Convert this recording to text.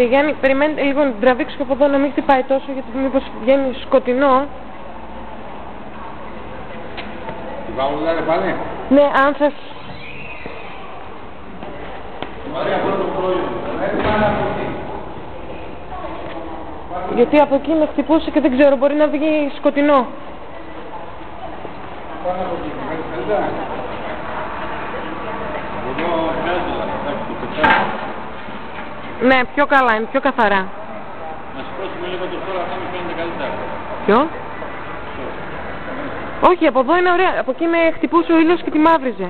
Κύριε Γιάννη, περιμένετε λίγο να την τραβήξω και από εδώ να μην χτυπάει τόσο, γιατί μήπως βγαίνει σκοτεινό. Την πάω δηλαδή πάλι. Ναι, αν σας... Γιατί από εκεί με χτυπούσε και δεν ξέρω, μπορεί να βγει σκοτεινό. Ναι, πιο καλά είναι, πιο καθαρά. Να σηκώσουμε λίγο το χώρο, αυτό μου φαίνεται καλύτερα. Ποιο? Όχι, από εδώ είναι ωραία. Από εκεί με χτυπούσε ο ήλιος και τη μαύριζε.